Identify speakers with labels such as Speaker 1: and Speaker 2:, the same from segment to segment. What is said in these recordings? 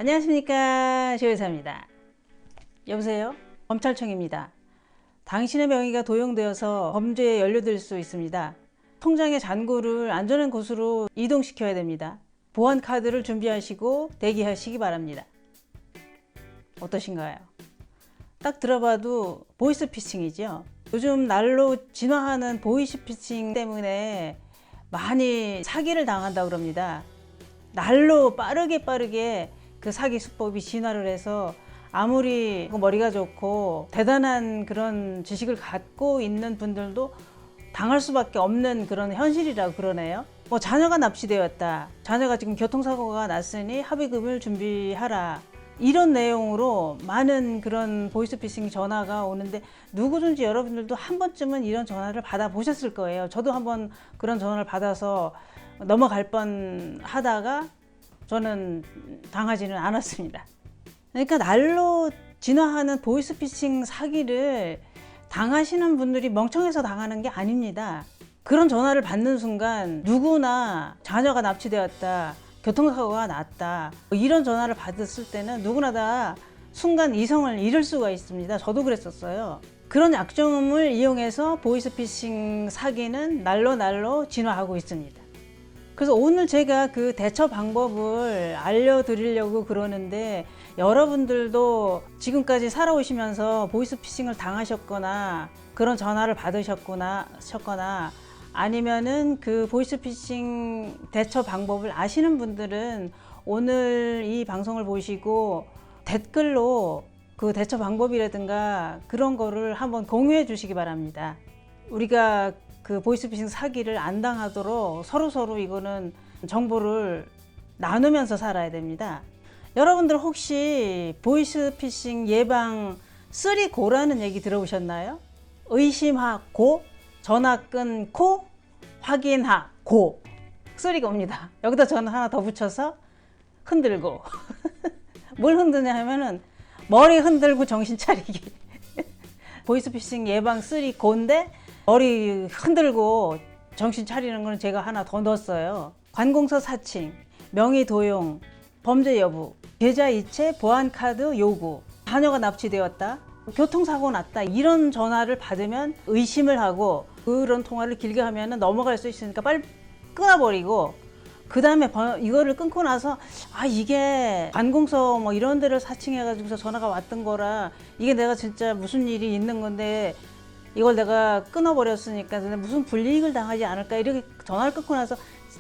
Speaker 1: 안녕하십니까, 조여사입니다. 여보세요? 검찰청입니다. 당신의 명의가 도용되어서 범죄에 연루될 수 있습니다. 통장의 잔고를 안전한 곳으로 이동시켜야 됩니다. 보안 카드를 준비하시고 대기하시기 바랍니다. 어떠신가요? 딱 들어봐도 보이스피싱이죠. 요즘 날로 진화하는 보이스피싱 때문에 많이 사기를 당한다고 그럽니다. 날로 빠르게 그 사기 수법이 진화를 해서 아무리 머리가 좋고 대단한 그런 지식을 갖고 있는 분들도 당할 수밖에 없는 그런 현실이라고 그러네요. 자녀가 납치되었다. 자녀가 지금 교통사고가 났으니 합의금을 준비하라. 이런 내용으로 많은 그런 보이스피싱 전화가 오는데 누구든지 여러분들도 한 번쯤은 이런 전화를 받아 보셨을 거예요. 저도 한번 그런 전화를 받아서 넘어갈 뻔 하다가 저는 당하지는 않았습니다. 그러니까 날로 진화하는 보이스피싱 사기를 당하시는 분들이 멍청해서 당하는 게 아닙니다. 그런 전화를 받는 순간 누구나 자녀가 납치되었다, 교통사고가 났다, 이런 전화를 받았을 때는 누구나 다 순간 이성을 잃을 수가 있습니다. 저도 그랬었어요. 그런 약점을 이용해서 보이스피싱 사기는 날로 진화하고 있습니다. 그래서 오늘 제가 그 대처 방법을 알려드리려고 그러는데, 여러분들도 지금까지 살아오시면서 보이스피싱을 당하셨거나 그런 전화를 받으셨거나 아니면은 그 보이스피싱 대처 방법을 아시는 분들은 오늘 이 방송을 보시고 댓글로 그 대처 방법이라든가 그런 거를 한번 공유해 주시기 바랍니다. 우리가 그 보이스피싱 사기를 안 당하도록 서로 이거는 정보를 나누면서 살아야 됩니다. 여러분들 혹시 보이스피싱 예방 3고라는 얘기 들어보셨나요? 의심하고, 전화 끊고, 확인하고 3가 옵니다. 여기다 전화 하나 더 붙여서 흔들고 뭘 흔드냐 하면은 머리 흔들고 정신 차리기. 보이스피싱 예방 3고인데 머리 흔들고 정신 차리는 거는 제가 하나 더 넣었어요. 관공서 사칭, 명의 도용, 범죄 여부, 계좌 이체, 보안 카드 요구, 자녀가 납치되었다, 교통사고 났다, 이런 전화를 받으면 의심을 하고 그런 통화를 길게 하면 넘어갈 수 있으니까 빨리 끊어버리고, 그 다음에 이거를 끊고 나서 이게 관공서 뭐 이런 데를 사칭해가지고서 전화가 왔던 거라 이게 내가 진짜 무슨 일이 있는 건데 이걸 내가 끊어버렸으니까 무슨 불이익을 당하지 않을까, 이렇게 전화를 끊고 나서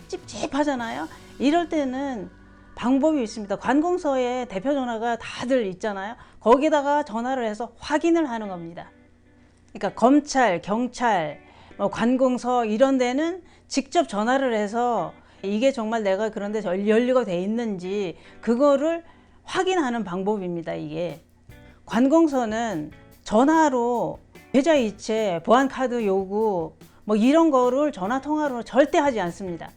Speaker 1: 찝찝하잖아요. 이럴 때는 방법이 있습니다. 관공서에 대표 전화가 다들 있잖아요. 거기다가 전화를 해서 확인을 하는 겁니다. 그러니까 검찰, 경찰, 관공서 이런 데는 직접 전화를 해서 이게 정말 내가 그런데 연루가 돼 있는지 그거를 확인하는 방법입니다. 이게 관공서는 전화로 계좌 이체, 보안 카드 요구 이런 거를 전화 통화로 절대 하지 않습니다.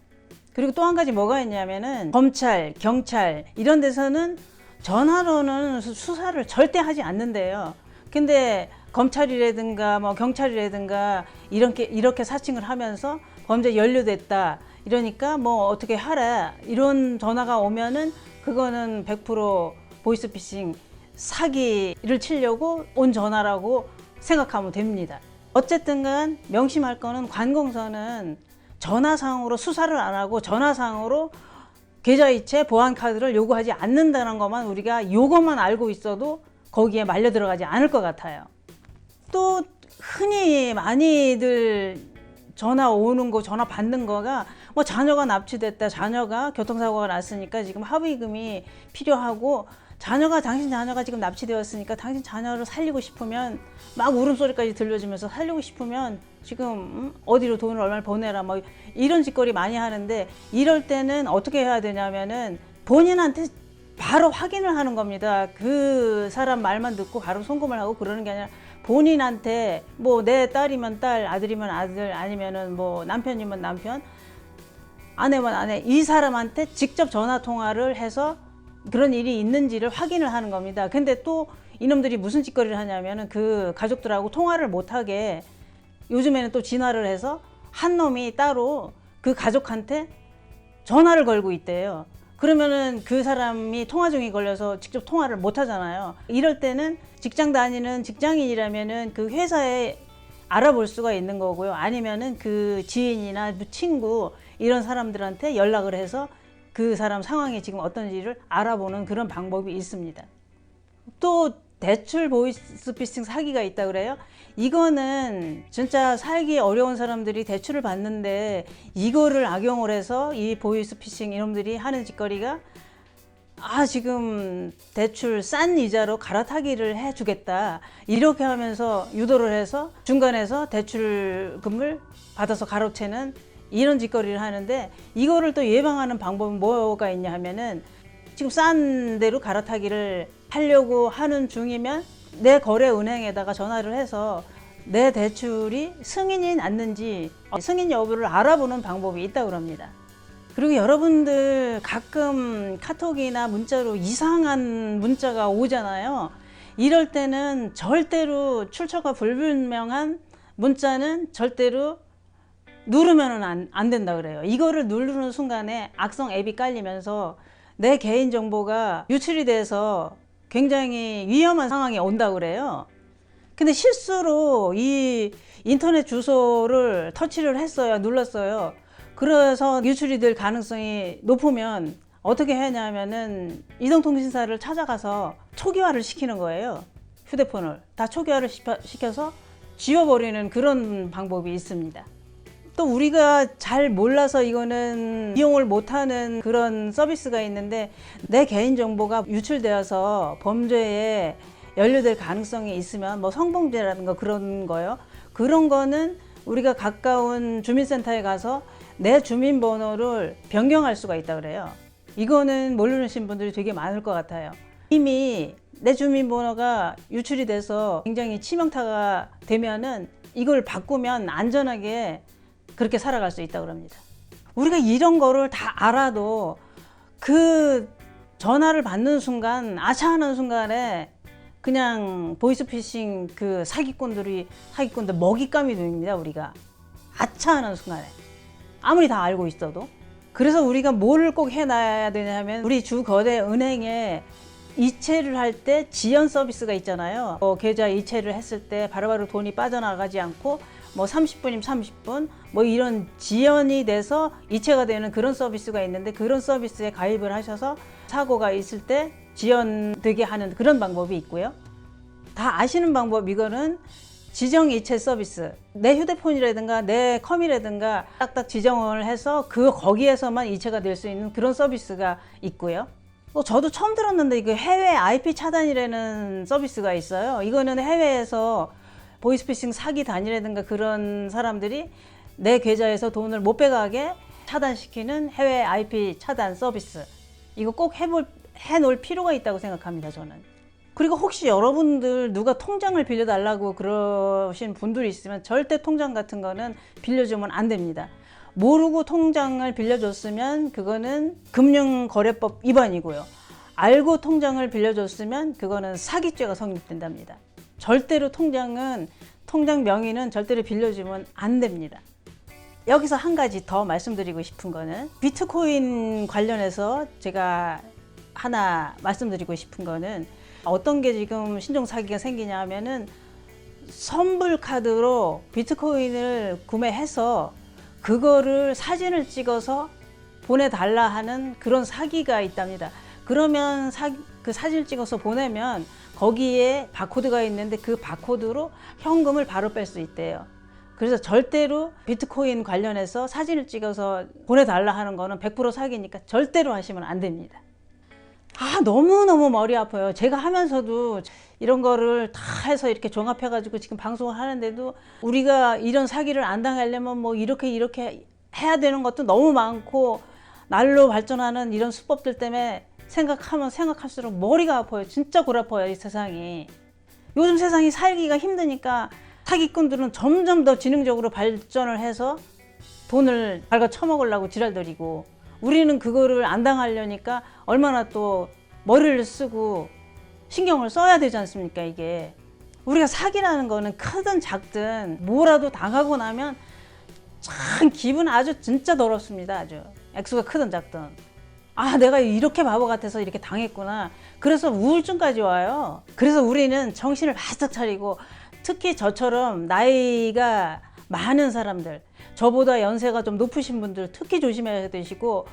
Speaker 1: 그리고 또 한 가지 뭐가 있냐면은 검찰, 경찰 이런 데서는 전화로는 수사를 절대 하지 않는데요. 근데 검찰이라든가 경찰이라든가 이렇게 사칭을 하면서 범죄 연루됐다 이러니까 어떻게 하라, 이런 전화가 오면은 그거는 100% 보이스피싱 사기를 치려고 온 전화라고 생각하면 됩니다. 어쨌든 간 명심할 거는 관공서는 전화상으로 수사를 안 하고 전화상으로 계좌이체, 보안카드를 요구하지 않는다는 것만 우리가 요것만 알고 있어도 거기에 말려 들어가지 않을 것 같아요. 또 흔히 많이들 전화 오는 거, 전화 받는 거가 자녀가 납치됐다, 자녀가 교통사고가 났으니까 지금 합의금이 필요하고, 당신 자녀가 지금 납치되었으니까 당신 자녀를 살리고 싶으면, 막 울음소리까지 들려주면서 살리고 싶으면 지금 어디로 돈을 얼마를 보내라 이런 짓거리 많이 하는데, 이럴 때는 어떻게 해야 되냐면은 본인한테 바로 확인을 하는 겁니다. 그 사람 말만 듣고 바로 송금을 하고 그러는 게 아니라 본인한테 내 딸이면 딸, 아들이면 아들, 아니면은 남편이면 남편, 아내면 아내, 이 사람한테 직접 전화 통화를 해서 그런 일이 있는지를 확인을 하는 겁니다. 근데 또 이놈들이 무슨 짓거리를 하냐면은 그 가족들하고 통화를 못하게 요즘에는 또 진화를 해서 한 놈이 따로 그 가족한테 전화를 걸고 있대요. 그러면은 그 사람이 통화중이 걸려서 직접 통화를 못 하잖아요. 이럴 때는 직장 다니는 직장인이라면은 그 회사에 알아볼 수가 있는 거고요. 아니면은 그 지인이나 친구 이런 사람들한테 연락을 해서 그 사람 상황이 지금 어떤지를 알아보는 그런 방법이 있습니다. 또 대출 보이스피싱 사기가 있다 그래요. 이거는 진짜 살기 어려운 사람들이 대출을 받는데 이거를 악용을 해서 이 보이스피싱 이놈들이 하는 짓거리가 지금 대출 싼 이자로 갈아타기를 해주겠다 이렇게 하면서 유도를 해서 중간에서 대출금을 받아서 가로채는 이런 짓거리를 하는데, 이거를 또 예방하는 방법은 뭐가 있냐 하면은 지금 싼 데로 갈아타기를 하려고 하는 중이면 내 거래은행에다가 전화를 해서 내 대출이 승인이 났는지 승인 여부를 알아보는 방법이 있다고 합니다. 그리고 여러분들 가끔 카톡이나 문자로 이상한 문자가 오잖아요. 이럴 때는 절대로 출처가 불분명한 문자는 절대로 누르면 안 된다 그래요. 이거를 누르는 순간에 악성 앱이 깔리면서 내 개인정보가 유출이 돼서 굉장히 위험한 상황이 온다고 그래요. 근데 실수로 이 인터넷 주소를 터치를 했어요. 눌렀어요. 그래서 유출이 될 가능성이 높으면 어떻게 하냐면은 이동통신사를 찾아가서 초기화를 시키는 거예요. 휴대폰을 다 초기화를 시켜서 지워버리는 그런 방법이 있습니다. 또 우리가 잘 몰라서 이거는 이용을 못하는 그런 서비스가 있는데, 내 개인정보가 유출되어서 범죄에 연루될 가능성이 있으면 뭐 성범죄라든가 그런 거요. 그런 거는 우리가 가까운 주민센터에 가서 내 주민번호를 변경할 수가 있다 그래요. 이거는 모르시는 분들이 되게 많을 것 같아요. 이미 내 주민번호가 유출이 돼서 굉장히 치명타가 되면은 이걸 바꾸면 안전하게 그렇게 살아갈 수 있다고 합니다. 우리가 이런 거를 다 알아도 그 전화를 받는 순간, 아차하는 순간에 그냥 보이스피싱 그 사기꾼들 먹잇감이 됩니다. 우리가 아차하는 순간에 아무리 다 알고 있어도. 그래서 우리가 뭐를 꼭 해놔야 되냐면, 우리 주거래 은행에 이체를 할 때 지연 서비스가 있잖아요. 계좌 이체를 했을 때 바로바로 돈이 빠져나가지 않고 뭐 30분이면 30분 뭐 이런 지연이 돼서 이체가 되는 그런 서비스가 있는데, 그런 서비스에 가입을 하셔서 사고가 있을 때 지연되게 하는 그런 방법이 있고요. 다 아시는 방법, 이거는 지정 이체 서비스. 내 휴대폰이라든가 내 컴이라든가 딱딱 지정을 해서 거기에서만 이체가 될 수 있는 그런 서비스가 있고요. 저도 처음 들었는데 이거 해외 IP 차단이라는 서비스가 있어요. 이거는 해외에서 보이스피싱 사기 단이라든가 그런 사람들이 내 계좌에서 돈을 못 빼가게 차단시키는 해외 IP 차단 서비스. 이거 꼭 해놓을 필요가 있다고 생각합니다, 저는. 그리고 혹시 여러분들 누가 통장을 빌려달라고 그러신 분들이 있으면 절대 통장 같은 거는 빌려주면 안 됩니다. 모르고 통장을 빌려줬으면 그거는 금융거래법 위반이고요. 알고 통장을 빌려줬으면 그거는 사기죄가 성립된답니다. 절대로 통장 명의는 절대로 빌려주면 안 됩니다. 여기서 한 가지 더 말씀드리고 싶은 거는, 비트코인 관련해서 제가 하나 말씀드리고 싶은 거는, 어떤 게 지금 신종 사기가 생기냐 하면은 선불 카드로 비트코인을 구매해서 그거를 사진을 찍어서 보내달라 하는 그런 사기가 있답니다. 그러면 그 사진을 찍어서 보내면 거기에 바코드가 있는데 그 바코드로 현금을 바로 뺄 수 있대요. 그래서 절대로 비트코인 관련해서 사진을 찍어서 보내달라 하는 거는 100% 사기니까 절대로 하시면 안 됩니다. 너무너무 머리 아파요. 제가 하면서도 이런 거를 다 해서 이렇게 종합해가지고 지금 방송을 하는데도, 우리가 이런 사기를 안 당하려면 뭐 이렇게 해야 되는 것도 너무 많고, 날로 발전하는 이런 수법들 때문에 생각하면 생각할수록 머리가 아파요. 진짜 골 아파요, 이 세상이. 요즘 세상이 살기가 힘드니까 사기꾼들은 점점 더 지능적으로 발전을 해서 돈을 발가 처먹으려고 지랄들이고, 우리는 그거를 안 당하려니까 얼마나 또 머리를 쓰고 신경을 써야 되지 않습니까? 이게 우리가 사기라는 거는 크든 작든 뭐라도 당하고 나면 참 기분 아주 진짜 더럽습니다. 아주 액수가 크든 작든. 아, 내가 이렇게 바보 같아서 이렇게 당했구나. 그래서 우울증까지 와요. 그래서 우리는 정신을 바짝 차리고, 특히 저처럼 나이가 많은 사람들, 저보다 연세가 좀 높으신 분들 특히 조심해야 되시고,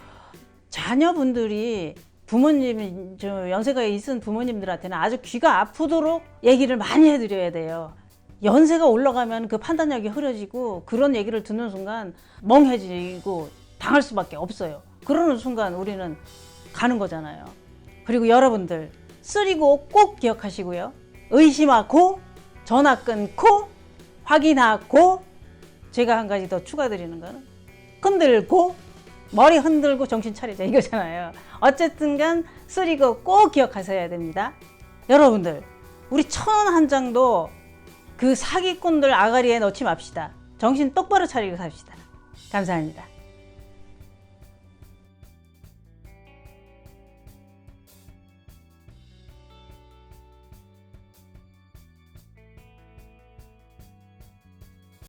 Speaker 1: 자녀분들이 부모님, 저 연세가 있은 부모님들한테는 아주 귀가 아프도록 얘기를 많이 해드려야 돼요. 연세가 올라가면 그 판단력이 흐려지고, 그런 얘기를 듣는 순간 멍해지고 당할 수밖에 없어요. 그러는 순간 우리는 가는 거잖아요. 그리고 여러분들, 쓰리고 꼭 기억하시고요. 의심하고, 전화 끊고, 확인하고, 제가 한 가지 더 추가드리는 거는 흔들고, 머리 흔들고 정신 차리자 이거잖아요. 어쨌든 간 쓰리고 꼭 기억하셔야 됩니다. 여러분들, 우리 1,001장도 그 사기꾼들 아가리에 넣지 맙시다. 정신 똑바로 차리고 삽시다. 감사합니다.